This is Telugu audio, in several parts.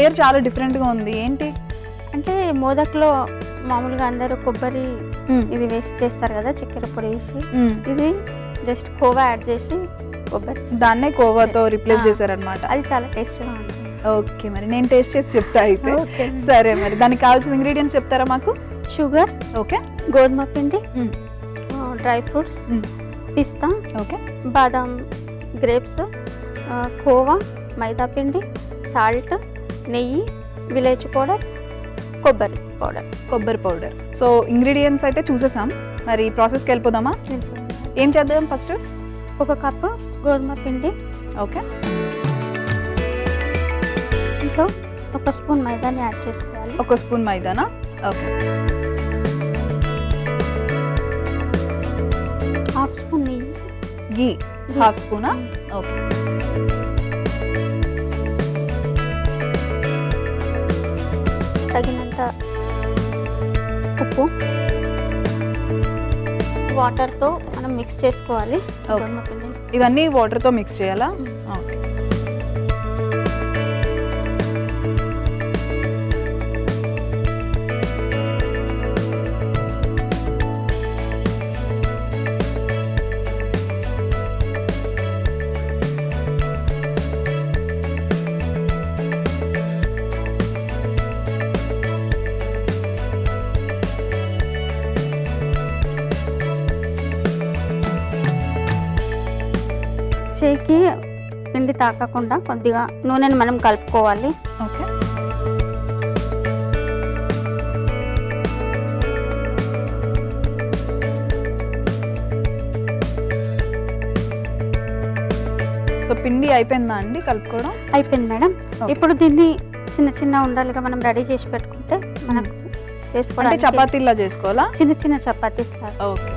లేయర్ చాలా డిఫరెంట్గా ఉంది, ఏంటి? అంటే మోదక్లో మామూలుగా అందరూ కొబ్బరి ఇది వేసి చేస్తారు కదా, చక్కెర పొడి వేసి. ఇది జస్ట్ కోవా యాడ్ చేసి కొబ్బరి, దాన్నే కోవాతో రిప్లేస్ చేశారనమాట. అది చాలా టేస్ట్గా ఉంటుంది. ఓకే, మరి నేను టేస్ట్ చేసి చెప్తా అయితే. సరే, మరి దానికి కావాల్సిన ఇంగ్రీడియంట్స్ చెప్తారా మాకు? షుగర్, ఓకే, గోధుమ పిండి, డ్రై ఫ్రూట్స్, పిస్తా, ఓకే, బాదాం, గ్రేప్స్, కోవా, మైదా పిండి, సాల్ట్, నెయ్యి, విలేజ్ పౌడర్, కొబ్బరి పౌడర్. సో ఇంగ్రీడియంట్స్ అయితే చూసేసాం, మరి ప్రాసెస్కి వెళ్ళిపోదామా? ఏం చేద్దాం ఫస్ట్? 1 కప్పు గోధుమ పిండి, ఓకే, ఇంట్లో 1 స్పూన్ మైదాని యాడ్ చేసుకోవాలి. 1 స్పూన్ మైదానా? ఓకే, 1/2 స్పూన్ నెయ్యి, గీ 1/2 స్పూనా? ఓకే, తగినంత ఉప్పు, వాటర్తో మనం మిక్స్ చేసుకోవాలి. ఇవన్నీ వాటర్తో మిక్స్ చేయాలా? ఓకే, చేయికి పిండి తాకకుండా కొద్దిగా నూనెని మనం కలుపుకోవాలి. ఓకే, సో పిండి అయిపోయిందా అండి కలుపుకోవడం? అయిపోయింది మేడం. ఇప్పుడు దీన్ని చిన్న చిన్న ఉండాలిగా మనం రెడీ చేసి పెట్టుకుంటే మనకు చేసుకోవడానికి చపాతీలా చేసుకోవాలా? చిన్న చిన్న చపాతీ. ఓకే,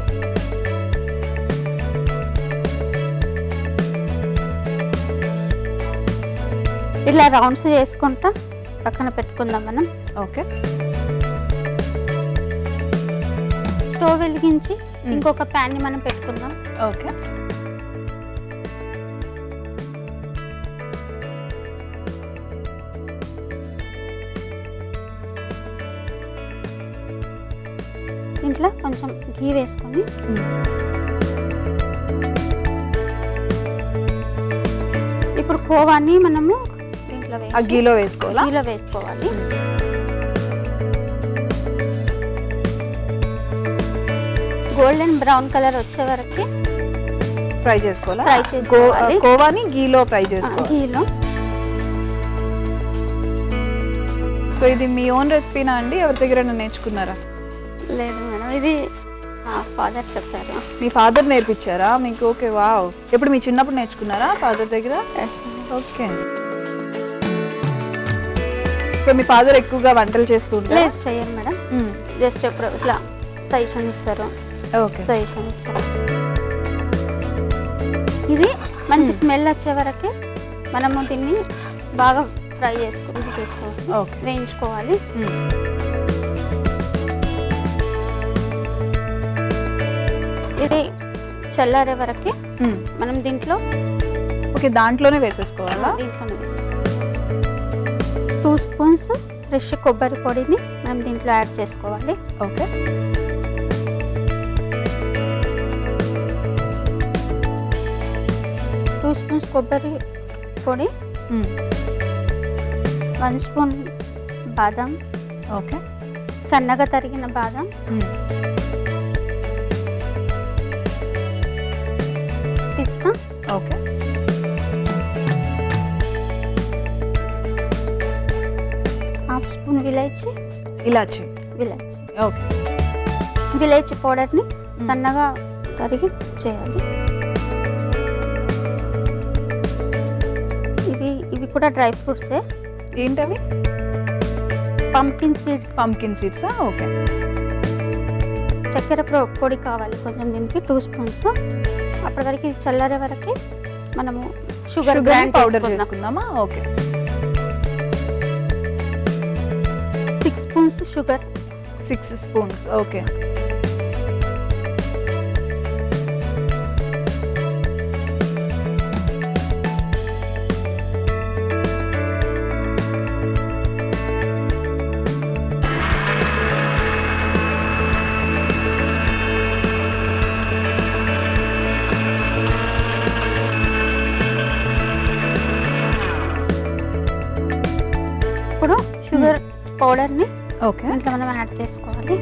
ఇలా రౌండ్స్ చేసుకుంటా పక్కన పెట్టుకుందాం మనం. ఓకే, స్టవ్ వెలిగించి ఇంకొక ప్యాన్ని మనం పెట్టుకుందాం. ఓకే, ఇంట్లో కొంచెం ఘీ వేసుకొని ఇప్పుడు కోవాని మనము దీంట్లో గీలో వేసుకోవాలి. గోల్డెన్ బ్రౌన్ కలర్ వచ్చే వరకు ఫ్రై చేసుకోవాలి. కోవాని గీలో ఫ్రై చేసుకోవాలి. సో ఇది మీ ఓన్ రెసిపీనా అండి, ఎవరి దగ్గర నేర్చుకున్నారా? లేదు మేడం, ఇది ఫాదర్ చెప్పారు. మీ ఫాదర్ నేర్పించారా మీకు? Okay, wow. ఎప్పుడు మీ చిన్నప్పుడు నేర్చుకున్నారా ఫాదర్ దగ్గర? ఓకే, సో మీ ఫాదర్ ఎక్కువగా వంటలు చేస్తూ ఉంటారు? లేదు, చెయ్యరు మేడం. జస్ట్ ఎప్పుడు ఇట్లా సజెషన్ ఇస్తారు. ఓకే, సజెషన్ ఇస్తారు. ఇది మంచి స్మెల్ వచ్చే వరకే మనము దీన్ని బాగా ఫ్రై చేసుకోవాలి, వేయించుకోవాలి. ఇది చల్లారే వరకు మనం దీంట్లో దాంట్లోనే వేసేసుకోవాలా? 2 స్పూన్స్ ఫ్రెష్ కొబ్బరి పొడిని మనం దీంట్లో యాడ్ చేసుకోవాలి. ఓకే, 2 స్పూన్స్ కొబ్బరి పొడి, 1 స్పూన్ బాదం, ఓకే, సన్నగా తరిగిన బాదం, పిస్తా, ఓకే, హాఫ్ స్పూన్ ఇలాచి, ఓకే, విలేజ్ పౌడర్ని సన్నగా తరిగి చేయాలి. ఇవి కూడా డ్రై ఫ్రూట్సే. ఏంటవి? Pumpkin seeds. ఓకే, చక్కెర పొడి కావాలి కొంచెం దీనికి, 2 స్పూన్స్. అప్పటి వరకు ఇది చల్లారే వరకు మనము షుగర్ పౌడర్ చేసుకుందామా? Okay, 6 spoons sugar. 6 spoons, okay, ఇప్పుడు షుగర్ పౌడర్ని ఓకే. ఇంట్లో మనం యాడ్ చేసుకోవాలి.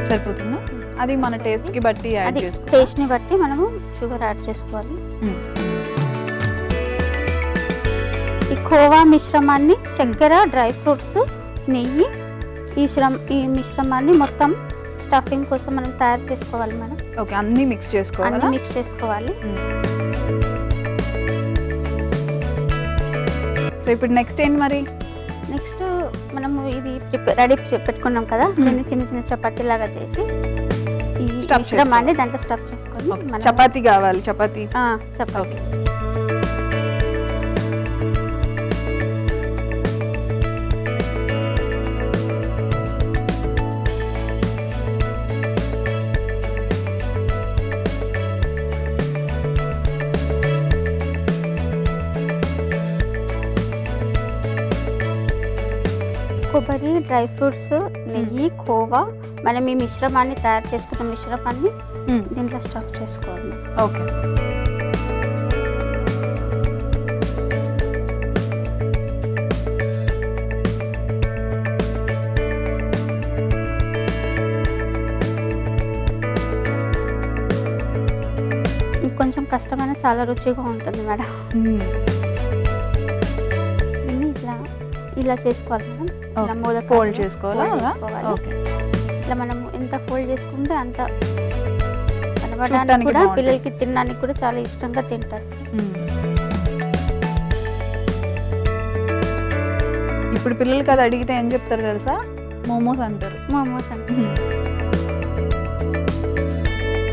సరిపోతుందా? అది మన టేస్ట్ కి బట్టి యాడ్ అది చేసుకోవాలి. టేస్ట్ని బట్టి మనము షుగర్ యాడ్ చేసుకోవాలి. ఈ ఖోవా మిశ్రమాన్ని చక్కెర, డ్రై ఫ్రూట్స్, నెయ్యి ఈ మిశ్రమాన్ని మొత్తం స్టఫింగ్ కోసం మనం తయారు చేసుకోవాలి మేడం. ఓకే, అన్ని మిక్స్ చేసుకోవాలి. అన్ని మిక్స్ చేసుకోవాలి. సో ఇప్పుడు నెక్స్ట్ ఏంటి మరి? నెక్స్ట్ మనము ఇది రెడీ పెట్టుకున్నాం కదా, దీన్ని చిన్న చిన్న చపాతీ లాగా చేసి ఈ మిశ్రమాన్ని దాంట్లో స్టఫ్ చేసుకొని చపాతీ కావాలి. చపాతీ చపాతీ. కొబ్బరి, డ్రై ఫ్రూట్స్, నెయ్యి, ఖోవా, మనం ఈ మిశ్రమాన్ని తయారు చేసుకున్న మిశ్రమాన్ని దీంట్లో స్టఫ్ చేసుకోవాలి. ఓకే. కొంచెం కష్టమైన చాలా రుచిగా ఉంటుంది మేడం. ఇలా చేసుకోవాలి మేడం. ఇలా మోదక ఫోల్డ్ చేసుకోవాలా? ఓకే. ఇట్లా మనం ఎంత ఫోల్డ్ చేసుకుంటే అంత కనబడడానికి కూడా, పిల్లలకి తినడానికి కూడా చాలా ఇష్టంగా తింటారు. ఇప్పుడు పిల్లలకి అది అడిగితే ఏం చెప్తారు తెలుసా? మోమోస్ అంటారు. మోమోస్ అంటే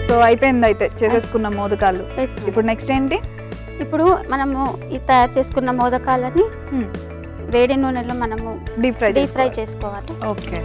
సో అయిపోయింది అయితే చేసేసుకున్న మోదకాలు. ఇప్పుడు నెక్స్ట్ ఏంటి? ఇప్పుడు మనము ఈ తయారు చేసుకున్న మోదకాలని వేడి నూనెలో మనము డీప్ ఫ్రై చేసుకోవాలి. ఓకే.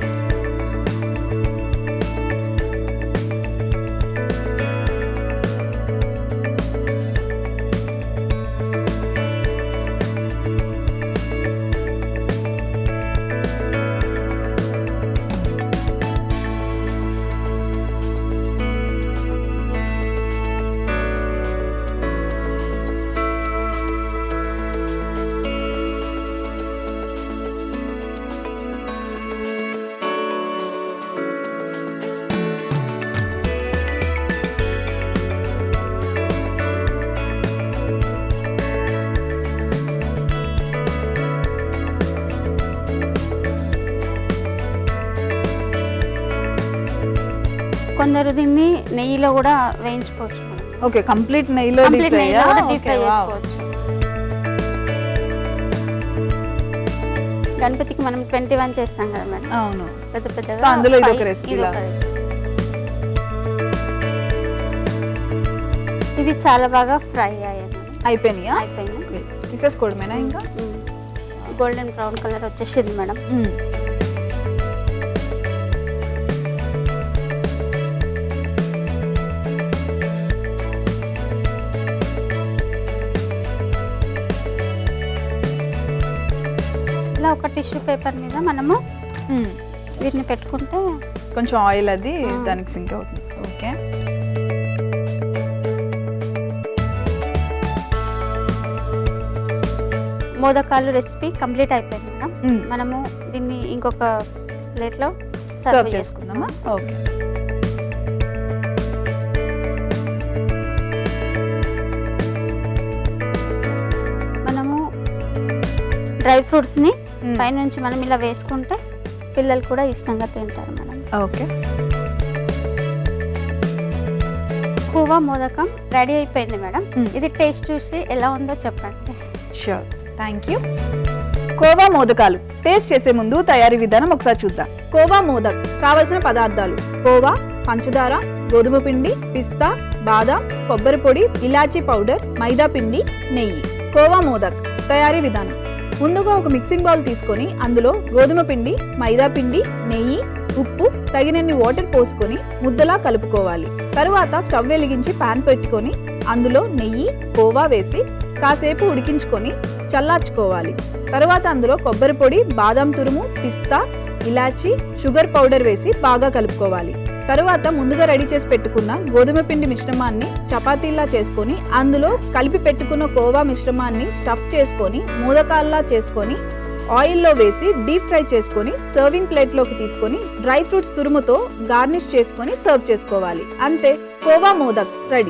కొందరు దీన్ని నెయ్యిలో కూడా వేయించుకోవచ్చు. ఓకే, కంప్లీట్ నెయ్యిలో డీప్ ఫ్రై చేసుకోవచ్చు. గణపతికి మనం 21 చేస్తాం కదా మేడం. అవును, పెద్ద పెద్దగా. సో అందులో ఇది ఒక రెసిపీ. ఇది చాలా బాగా ఫ్రై అయిపోయినాయా? అయిపోయింది. తీసేసుకోవడమేనా? ఇంకా గోల్డెన్ బ్రౌన్ కలర్ వచ్చేసింది మేడం. ఇలా ఒక టిష్యూ పేపర్ మీద మనము వీటిని పెట్టుకుంటే కొంచెం ఆయిల్ అది దానికి సింక్ అవుతుంది. ఓకే. మోదకాలు రెసిపీ కంప్లీట్ అయిపోయింది మేడం. మనము దీన్ని ఇంకొక ప్లేట్లో సర్వ్ చేసుకుందామా? ఓకే. మనము డ్రై ఫ్రూట్స్ని పైనుంచి మనం ఇలా వేసుకుంటే పిల్లలు కూడా ఇష్టంగా తింటారు మేడం. ఓకే. ఖోవా మోదకం రెడీ అయిపోయింది మేడం. ఇది టేస్ట్ చూసి ఎలా ఉందో చెప్పండి. Sure, thank you. కోవా మోదకాలు టేస్ట్ చేసే ముందు తయారీ విధానం ఒకసారి చూద్దాం. కోవా మోదక్ కావలసిన పదార్థాలు: కోవా, పంచదార, గోధుమ పిండి, పిస్తా, బాదాం, కొబ్బరి పొడి, ఇలాచీ పౌడర్, మైదా పిండి, నెయ్యి. కోవా మోదక్ తయారీ విధానం: ముందుగా ఒక మిక్సింగ్ బౌల్ తీసుకొని అందులో గోధుమ పిండి, మైదా పిండి, నెయ్యి, ఉప్పు, తగినన్ని వాటర్ పోసుకొని ముద్దలా కలుపుకోవాలి. తరువాత స్టవ్ వెలిగించి పాన్ పెట్టుకొని అందులో నెయ్యి, కోవా వేసి కాసేపు ఉడికించుకొని చల్లార్చుకోవాలి. తర్వాత అందులో కొబ్బరి పొడి, బాదం తురుము, పిస్తా, ఇలాచి, షుగర్ పౌడర్ వేసి బాగా కలుపుకోవాలి. తరువాత ముందుగా రెడీ చేసి పెట్టుకున్న గోధుమ పిండి మిశ్రమాన్ని చపాతీలా చేసుకొని అందులో కలిపి పెట్టుకున్న కోవా మిశ్రమాన్ని స్టఫ్ చేసుకొని మోదకాల్లా చేసుకొని ఆయిల్లో వేసి డీప్ ఫ్రై చేసుకొని సర్వింగ్ ప్లేట్లోకి తీసుకొని డ్రై ఫ్రూట్స్ తురుముతో గార్నిష్ చేసుకొని సర్వ్ చేసుకోవాలి. అంతే, కోవా మోదక్ రెడీ.